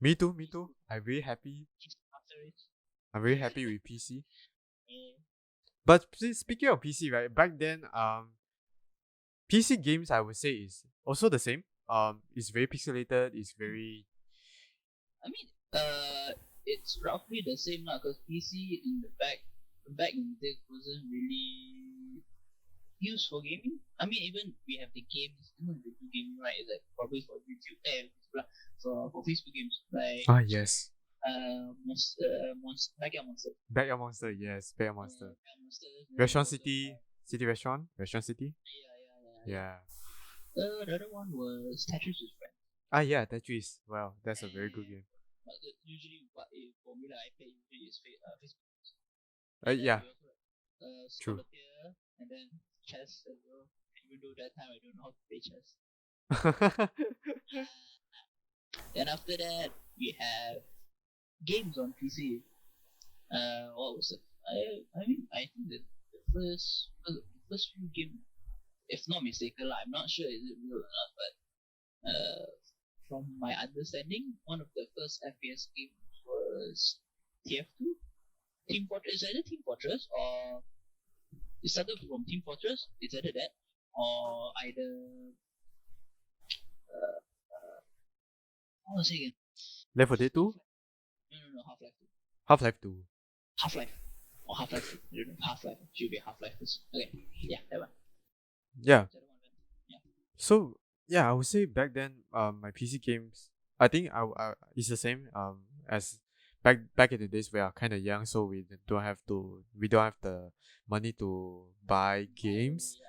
me too. I'm very happy. After it. I'm very happy with PC. Yeah. But speaking of PC, right? Back then, PC games I would say is also the same. It's very pixelated. It's very. I mean, it's roughly the same now because PC in the back in the day wasn't really used for gaming. I mean, even we have the games, even the video gaming, right? Like probably for YouTube, for Facebook games, like Yes. Backyard Monster. Backyard Monster, yes, Backyard Monster. Backyard Monster. Restaurant City, Restaurant City. Yeah. Yeah. The other one was Tetris with Friends. Yeah, Tetris. Wow, that's a very good game. But usually, for me, I play usually is Facebook. Yeah. True. Solitaire, and then chess as well. Even though that time I don't know how to play chess. Then after that, we have games on PC. What was it? I mean, I think that the first few games, if not mistaken, I'm not sure is it real or not, but from my understanding, one of the first FPS games was TF2, Team Fortress. It's either Team Fortress or it started from Team Fortress. It's either that or either what was it again? Left 4 Dead 2? No, Half-Life 2. Half-Life 2. Half-Life. Or Half-Life. I don't know. Half-Life. Should be Half-Life. Okay. Yeah, that one. Yeah. So that one. Yeah. So yeah, I would say back then, my PC games, I think it's the same as back in the days we are kind of young, so we don't have the money to buy games. Yeah.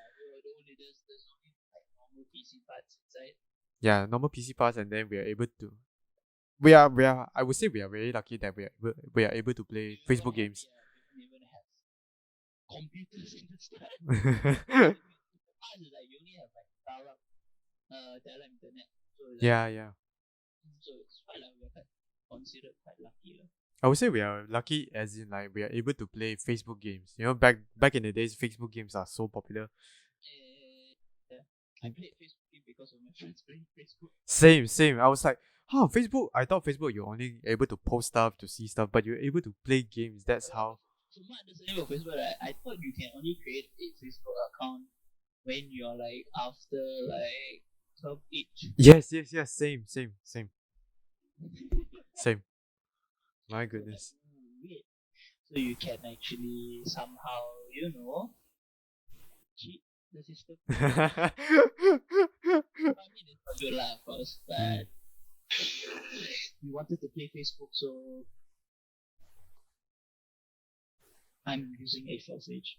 There's only like normal PC parts inside. Yeah, normal PC parts, and then we are able to. We are. I would say we are very lucky that we are able to play Facebook games. We don't even have computers in the start. Yeah, The past is like you only have like dial-up internet. So like yeah. so it's quite like we're quite considered quite lucky. I would say we are lucky as in like we are able to play Facebook games. You know, back in the days, Facebook games are so popular. Yeah. I played Facebook game because of my friends playing Facebook. Same. I was like, huh, Facebook. I thought Facebook you're only able to post stuff to see stuff, but you're able to play games. That's how. So my understanding of Facebook, I thought you can only create a Facebook account when you're like after like 12 age. Yes. Same. My So like, goodness. weird. So you can actually somehow, cheat the system. I mean, it's not good lah, of course, but we wanted to play Facebook, so I'm using a false age.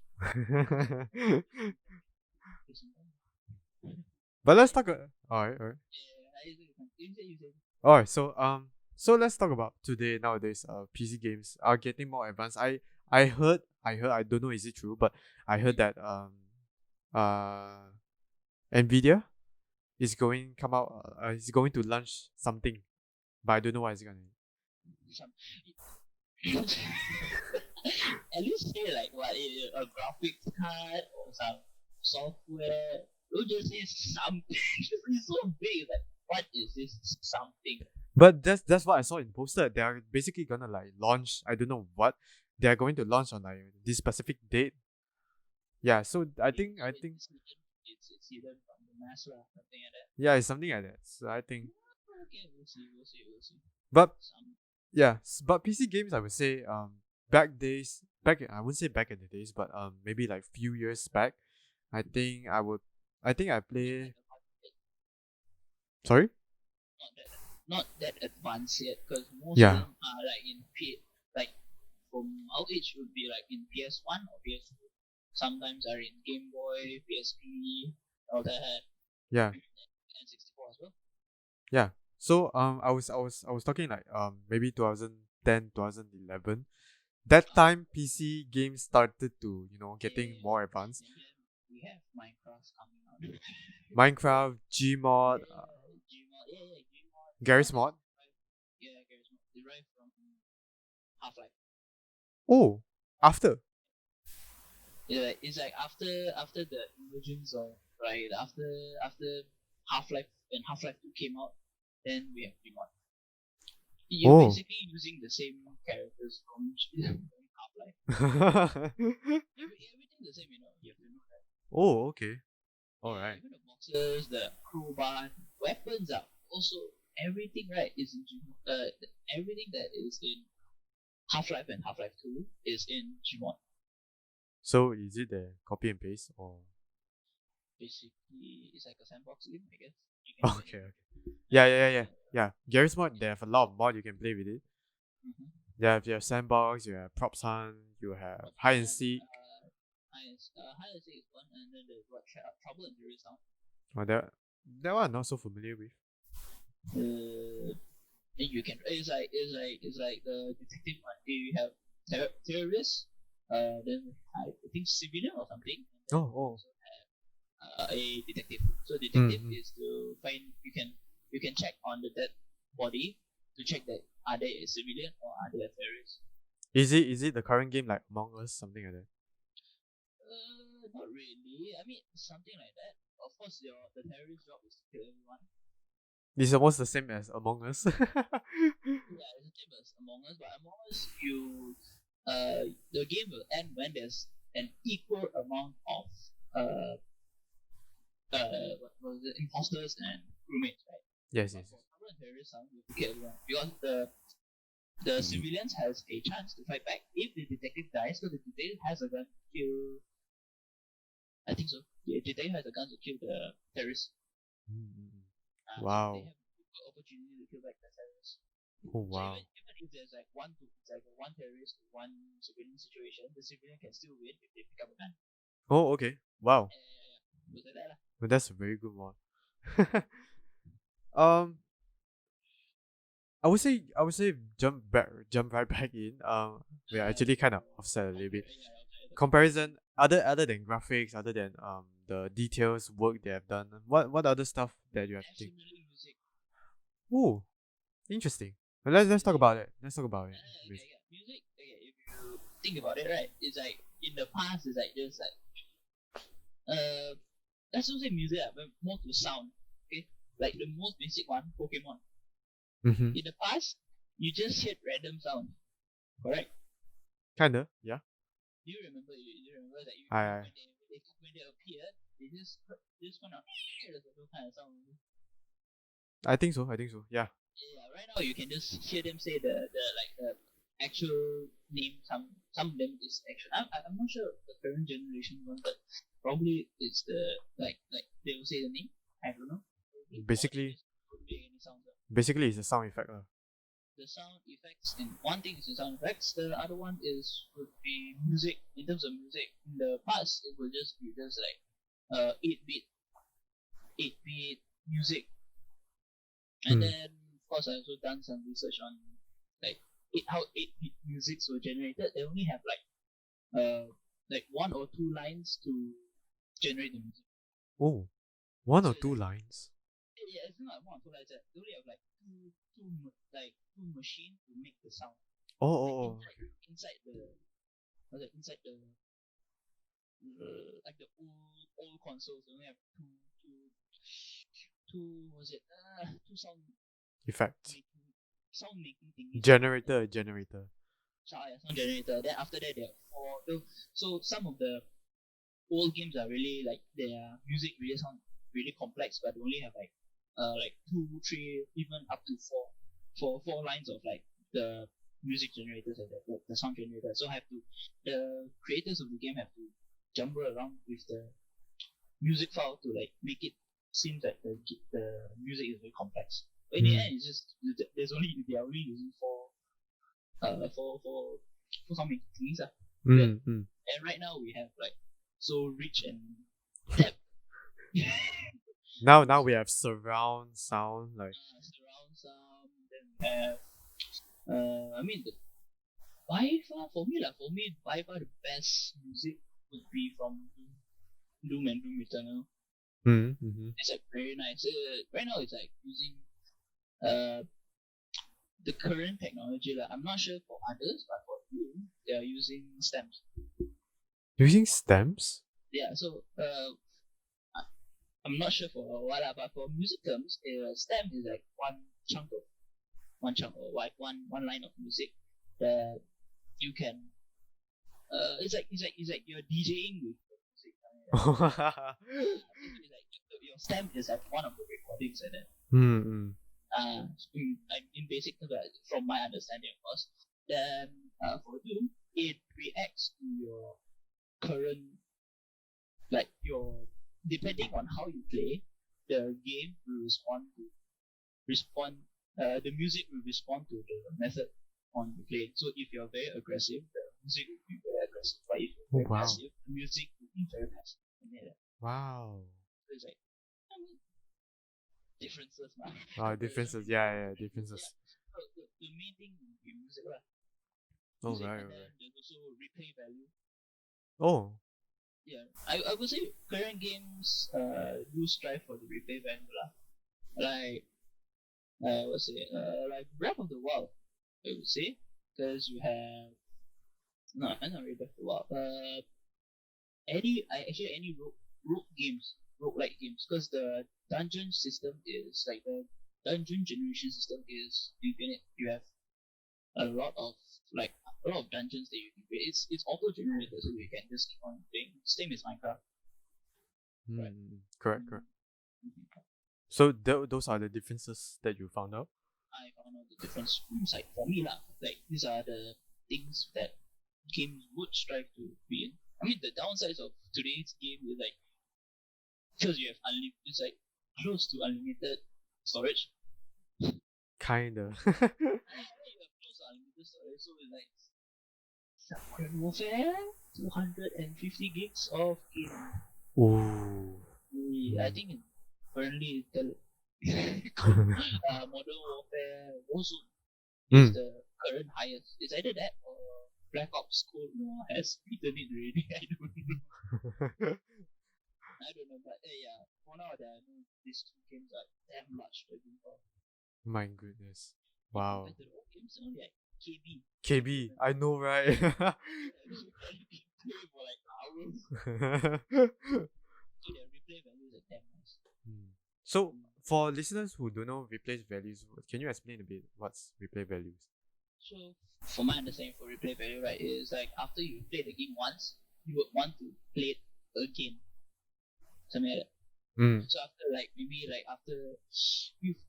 But let's talk. Alright. You say. Alright. So let's talk about today. Nowadays, PC games are getting more advanced. I heard. I don't know is it true, but I heard that uh, Nvidia is going come out. Is going to launch something, but I don't know what it's gonna. Some, at least say like what a graphics card or some software. Don't just say something. It's so big. Like, what is this something? But that's what I saw in poster. They are basically gonna like launch. I don't know what they are going to launch on like this specific date. Yeah. So I think It's hidden from the mass lah, something like that. yeah, it's something like that. So I think, Okay, we'll see. but Some yeah, but PC games I would say back I wouldn't say back in the days, but maybe like few years back, I think I play. like Sorry. not that advanced yet, because most of Yeah. them are like in like from our age would be like in PS1 or PS2. Sometimes are in Game Boy, PSP, all that, Yeah. and 64 as well. Yeah. So I was talking like maybe 2010 2011. That time PC games started to getting more advanced. And then we have Minecraft coming out. Minecraft, Gmod, Gmod, Gmod. Garry's Mod. Yeah, Garry's Mod derived from Half-Life. Oh, after. Yeah, it's like after the emergence of after Half-Life when Half-Life 2 came out, then we have Gmod. You're Oh. basically using the same characters from Half-Life. Everything the same, you have to know that. Oh, okay. All right. Even the boxes, the crowbar, weapons are also everything right is in everything that is in Half-Life and Half-Life 2 is in Gmod. So is it the copy and paste or? Basically, it's like a sandbox game, I guess. You can Okay. Yeah. Garry's Mod, they have a lot of mod you can play with it. Mhm. You have sandbox, you have props hunt, you have hide and seek. Hide and seek is one, and then there's what Trouble in Terrorist Town. Oh, that one I'm not so familiar with. Then you can it's like the detective one. You have terrorists, then I think civilian or something. And then Oh. also have a detective. So detective Mm. is to find you can check on the dead body to check that are they a civilian or are they a terrorist. Is it the current game like Among Us, something like that? Not really. I mean, something like that. Of course, the terrorist job is to kill everyone. It's almost the same as Among Us. Yeah, it's the same as Among Us, but Among Us, the game will end when there's an equal amount of what was it, imposters and crewmates, right? yes. For Trouble and Terrorist, you have to kill everyone because The civilians has a chance to fight back if the detective dies, so the detective has a gun to kill. I think so. The detective has a gun to kill the terrorist. So they Wow. have the opportunity to kill back the terrorists. Oh So wow. even if there's like it's like a one terrorist to one civilian situation, the civilian can still win if they pick up a gun. Oh okay. Wow. So like that lah. Well, that's a very good one. um, I would say jump right back in. We are actually kind of offset a little bit. Comparison, other than graphics, other than the details work they have done. What other stuff that you have think? Definitely music. Oh, interesting. Well, let's talk about it. Let's talk about it. Music. Okay, if you think about it, right, it's like in the past, it's like just like let's not say music, but more to sound. Okay, like the most basic one, Pokemon. Mm-hmm. In the past, you just heard random sound, correct? Kinda, yeah. Do you remember? You remember that I when they appeared, they just kind of there's a little kind of sound. I think so. Yeah. Yeah, right now you can just hear them say the actual name. Some of them is actual. I'm not sure the current generation one, but probably it's the like they will say the name. I don't know. Basically, Could be any sound. basically it's a sound effect. The sound effects, and one thing is the sound effects. The other one would be music. In terms of music, in the past it would just be just like 8-bit music. And then, of course, I also done some research on like how 8-bit musics were generated. They only have like one or two lines to generate the music. Oh, one So or it's two like, lines. yeah, it's not like one or two lines. They only have like two machines to make the sound. Oh. Inside the like the old consoles, they only have two was it two Effect. sound making thingies. Generator. Sound generator. Then after that, there are four. So some of the old games are really like their music really sound really complex, but they only have like 2, 3, even up to four lines of like the music generators and the sound generator. So the creators of the game have to jumble around with the music file to like make it seem that the music is very complex. But in the end, it's just they are only using for something things. And right now we have like so rich and depth. Now we have surround sound like Surround sound. Then we have I mean by far for me the best music would be from Doom and Doom Eternal. It's like very nice. Right now it's like using the current technology. Like, I'm not sure for others, but for Doom they are using stems. using stems. Yeah, so I'm not sure for what, but for music terms, a stem is like one chunk or like one line of music that you can. It's like you're DJing with music. It's like your stem is like one of the recordings like that. In basic terms, from my understanding, of course. Then for Doom, it reacts to your current, like your, depending on how you play, the game will respond. The music will respond to the method on the play. So if you're very aggressive, the music will be very aggressive. But if you're very passive, the music will be very passive. Wow. So it's like differences, man. Differences. Yeah, differences. So the main thing will be music, lah. Oh, Music, right. and then there's also replay value. Oh. Yeah, I would say current games do strive for the replay value, lah. Like what's it? Like Breath of the Wild, I would say, because you have not really Breath of the Wild. Any roguelike games, because the dungeon system is like the dungeon generation system is infinite. You have a lot of dungeons that you can create. It's auto generated, so you can just keep on playing. Same as Minecraft. Correct. So those are the differences that you found out. I found out the difference. It's like for me lah. Like these are the things that games would strive to be in. I mean, the downsides of today's game is like because you have it's like close to unlimited storage. Kinda. You have close to unlimited storage, so it's like Modern Warfare 250 gigs of game. Ooh. I think currently Modern Warfare Warzone is the current highest. It's either that or Black Ops Cold War has beaten it already. I don't know, but yeah, for now I know these two games are damn much to do for. My goodness. Wow. Compared to the old games, only like KB. KB, I know, right? For like hours. So their replay values are damn nice. So for listeners who don't know replay values, can you explain a bit what's replay values? So for my understanding for replay value, right, is like after you play the game once, you would want to play it again. Something like that. So after after you've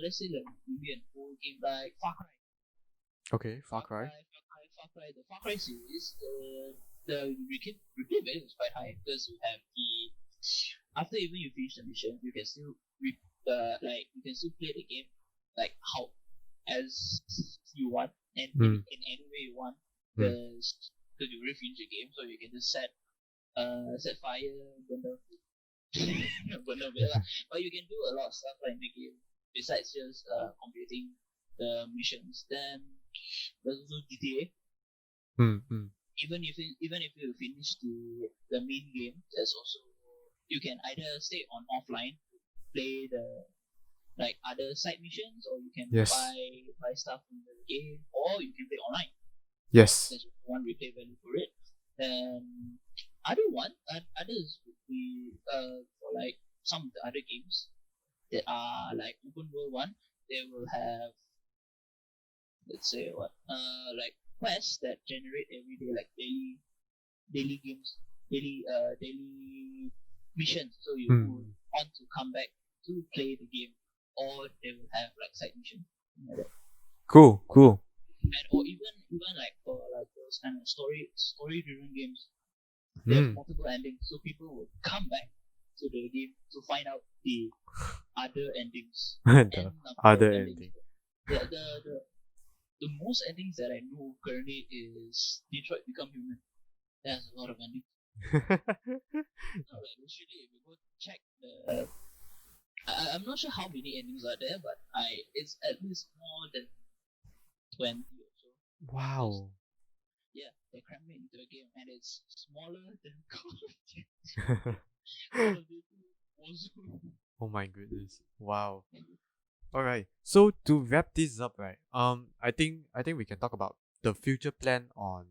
let's say like maybe an old game like Far Cry. Okay, Far Cry. The Far Cry series, the replay value is quite high because you have after even you finish the mission, you can still you can still play the game like how as you want and in any way you want because you already finished the game, so you can just set fire, burn down, but you can do a lot of stuff like in the game besides just completing the missions. Then there's also GTA. Even if you finish the main game, there's also you can either stay on offline, play the like other side missions, or you can buy stuff in the game, or you can play online. Yes. There's one replay value for it. Then others would be for like some of the other games that are like open world one, they will have let's say like quests that generate every day like daily games, daily missions. So you would want to come back to play the game, or they will have like side missions like that. Cool. And or even like for like those kind of story driven games, they have multiple endings, so people will come back to the game to find out the other endings. Other endings. The most endings that I know currently is Detroit Become Human. There's a lot of endings. Like usually if you go check I'm not sure how many endings are there, but it's at least more than 20 or so. Wow. Yeah, they cram it into a game, and it's smaller than Call of Duty. Oh my goodness! Wow. All right. So to wrap this up, right? I think we can talk about the future plan on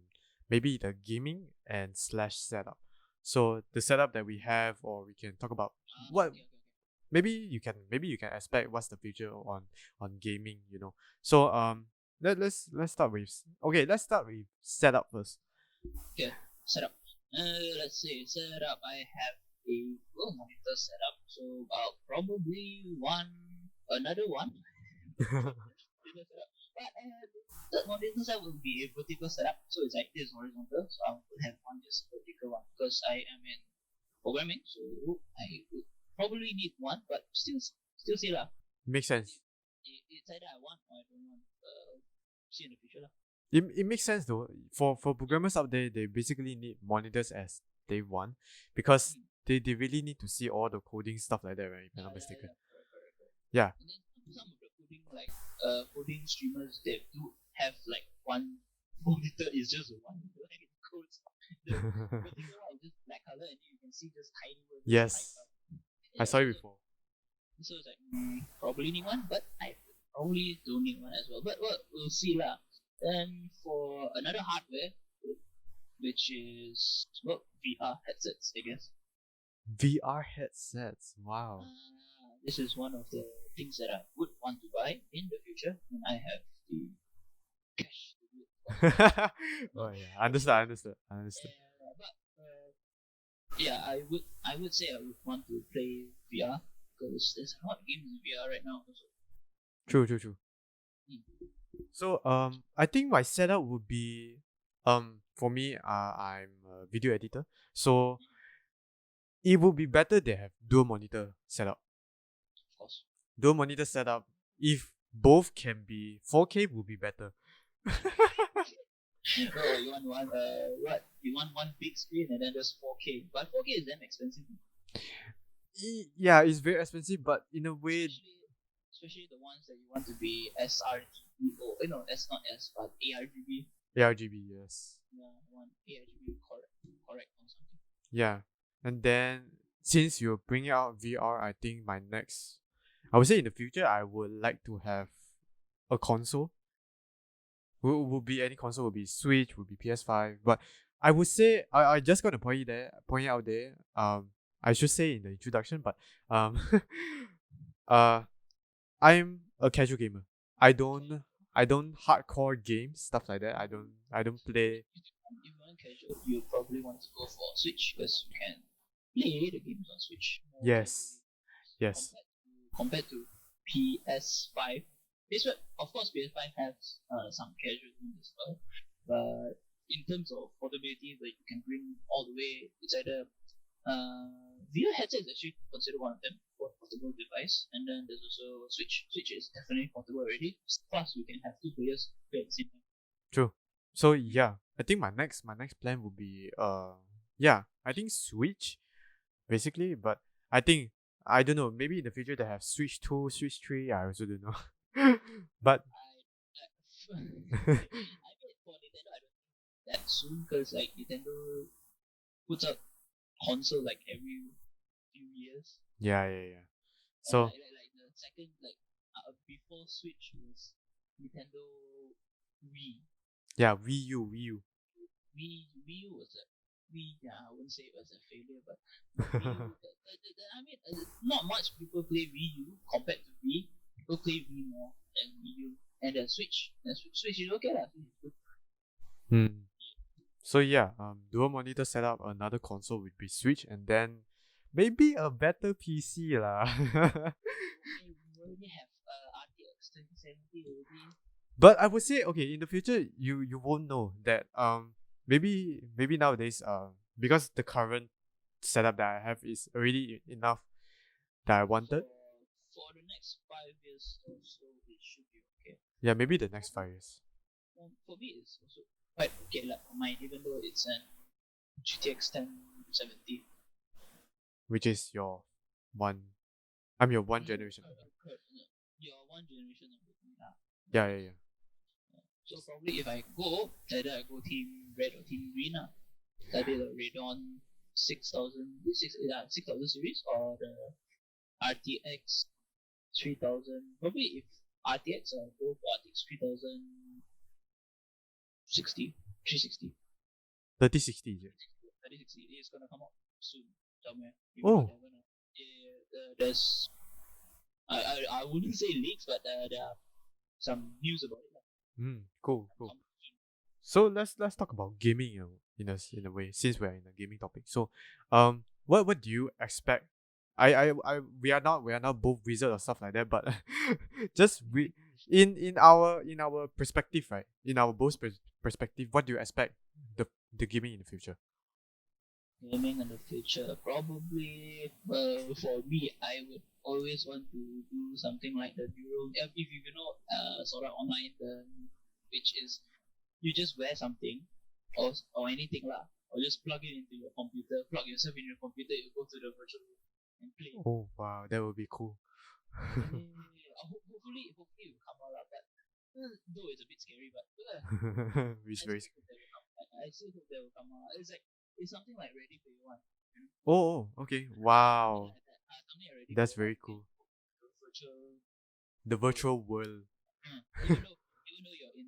maybe the gaming and / setup. So the setup that we have, or we can talk about what. Okay. Maybe you can expect what's the future on gaming. So let's start with setup first. Okay, setup. Let's see, setup. I have a full monitor setup, so probably another one. But the monitor setup will be a vertical setup, so it's like this horizontal. So I will have one just vertical one because I am in programming, so I would probably need one, but still see lah. Makes sense. It's either I want or I don't want. See in the future lah. It makes sense though. For programmers out there, they basically need monitors as they want because they really need to see all the coding stuff like that, right? If I'm not mistaken. Correct. Yeah. And then some of the coding coding streamers, they do have like one monitor is just one line it codes. The vertical one is just black color, and you can see just tiny words. Yes. I saw it before. So it's like probably need one, but I probably don't need one as well. But we'll see lah. Then for another hardware, which is VR headsets, I guess. VR headsets. Wow. This is one of the things that I would want to buy in the future when I have the cash to do it. Oh yeah, understood. But yeah, I would say I would want to play VR because there's a lot of games in VR right now also. True, true, true. Mm. So I think my setup would be for me I'm a video editor, so it would be better they have dual monitor setup. Of course. Dual monitor setup. If both can be 4K, would be better. Oh, you want one what? You want one big screen and then just 4K. But 4K is damn expensive. Yeah, it's very expensive, but in a way, Especially the ones that you want to be sRGB. Oh, no, that's not S, but ARGB. ARGB, yes. Yeah, one ARGB correct or something. Yeah, and then since you're bringing out VR, I think I would say in the future, I would like to have a console. Would be any console, would be Switch, would be PS5. But I would say I just gonna point it out there. I should say in the introduction, but uh, I'm a casual gamer. I don't I don't hardcore games, stuff like that. I don't play. If you want casual, you probably want to go for Switch because you can play the games on Switch more casually Yes, yes, compared to PS5. PS5, of course, PS5 has some casual games as well, but in terms of portability, that you can bring all the way, it's either VR headset is actually considered one of them for portable device, and then there's also Switch. Switch is definitely portable already. Plus, we can have two players play at the same time. true. So yeah, I think my next plan would be yeah, I think Switch basically, but I think I don't know, maybe in the future they have Switch 2, Switch 3, I also don't know. But I mean, for Nintendo, I don't think that soon because like Nintendo puts out console like every few years. yeah, yeah, yeah. And So like the second before Switch was Nintendo Wii. yeah, Wii U. Wii U was a Wii. Yeah, I wouldn't say it was a failure, but Wii U. I mean, not much people play Wii U compared to Wii. People play Wii more than Wii U, and then Switch. And Switch is okay lah. Switch is good. Hmm. So yeah, dual monitor setup, another console would be Switch, and then maybe a better PC lah. We already have RTX 2070 already. But I would say okay, in the future you won't know that maybe nowadays because the current setup that I have is already enough that I wanted. For the next 5 years or so, it should be okay. Yeah, maybe the next 5 years. For me, it's also quite okay like for mine, even though it's an GTX 1070. Which is your one I'm your one generation. You're one generation of me lah. Yeah, yeah, yeah. So probably if I go, either I go Team Red or Team Green lah. Either the Radeon 6000 series or the RTX 3000. Probably if RTX, I'll go for RTX 3060, 360. 3060 is it? 3060 is gonna come out soon somewhere. Oh. There's I wouldn't say leaks, but there are some news about it. Cool. So let's talk about gaming in a way, since we're in a gaming topic. So what do you expect? We are not both wizards or stuff like that, but just we in our perspective, right? In our both perspective, what do you expect the gaming in the future? Gaming in the future, probably. For me, I would always want to do something like the neural. If you know, sort of online, which is you just wear something or anything lah, or just plug it into your computer, plug yourself in your computer, you go to the virtual room and play. Oh wow, that would be cool. Hopefully it will come out lah, but though it's a bit scary, but It's very scary. I still hope that will come out. It's something like Ready Player One. Oh, okay. Wow. That's very cool. The virtual world. Even though you can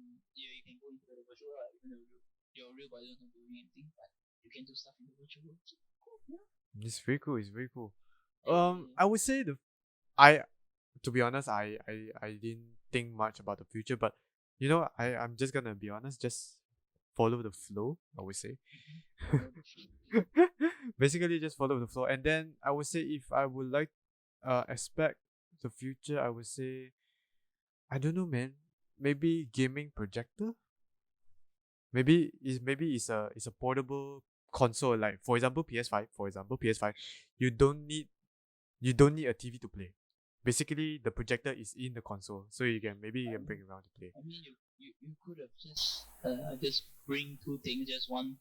go into the virtual world, even though your real body is not doing anything, but you can do stuff in the virtual world. So, cool, yeah. It's very cool. It's very cool. I would say to be honest, I didn't think much about the future, but I'm just gonna be honest, just follow the flow, I would say. Basically just follow the flow. And then I would say if I would like expect the future, I would say I don't know, man. Maybe gaming projector. Maybe it's a portable console. Like for example, PS5. For example, PS5. You don't need you don't need a TV to play. Basically, the projector is in the console, so you can bring it around to play. I mean, you could have just bring two things, just one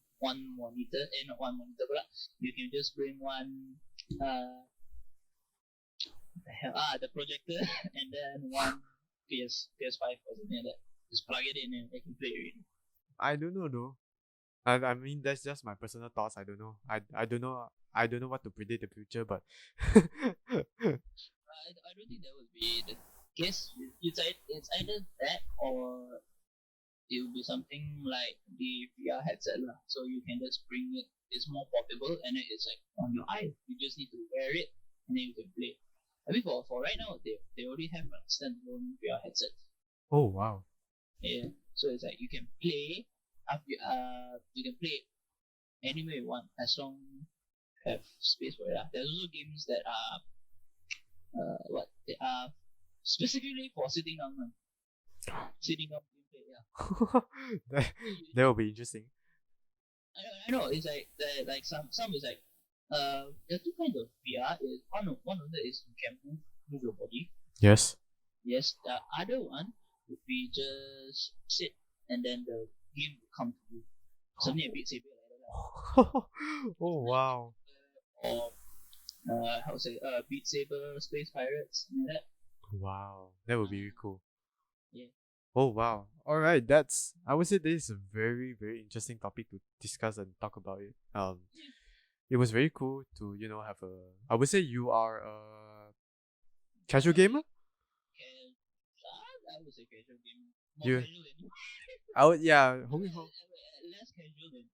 monitor, not one monitor, but you can just bring one the projector and then one PS5 or something like that. Just plug it in and they can play it. I don't know though. I mean that's just my personal thoughts. I don't know. I don't know what to predict the future, but I don't think that would be the case. It's either that or it will be something like the VR headset lah. So you can just bring it. It's more portable and then it's like on your eye. You just need to wear it and then you can play. I mean for right now they already have like standalone VR headsets. oh wow. Yeah. So it's like you can play you can play anywhere you want as long you have space for it. There's also games that are they are specifically for sitting down one. Sitting down gameplay, yeah. that, that will be interesting. I know it's like some is like there are two kinds of VR. Is one of them is you can move your body. Yes. Yes, the other one would be just sit and then the game will come to you. Something a bit saber like that. oh wow. Or how to say Beat Saber, Space Pirates, something like that. Wow. That would be really cool. Yeah. Oh wow. Alright, I would say this is a very, very interesting topic to discuss and talk about it. It was very cool to, have I would say you are a casual gamer? I would say casual gamer. More You casual than I would yeah, less casual than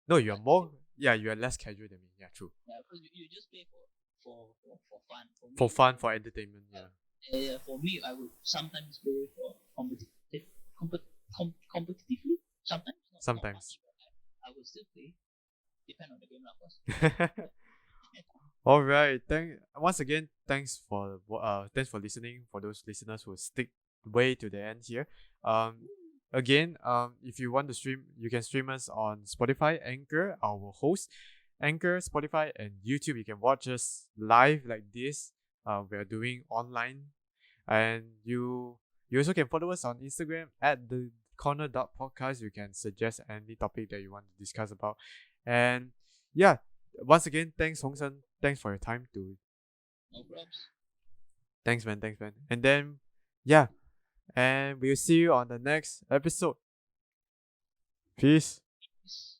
no, you are more you are less casual than me. Yeah, true. yeah, because you just play for fun. For fun, for entertainment, yeah. For me, I would sometimes play for competitively. Sometimes. Sometimes. I would still play. Depend on the game, of course. All right. Once again, thanks for listening. For those listeners who stick way to the end here. Again, if you want to stream, you can stream us on Spotify, Anchor, our host, Anchor, Spotify, and YouTube. You can watch us live like this. We are doing online, and you also can follow us on Instagram at the corner.podcast. You can suggest any topic that you want to discuss about, and yeah. Once again, thanks Hong Sen. Thanks for your time too. No problems. Thanks man. And then yeah. And we'll see you on the next episode. Peace. Peace.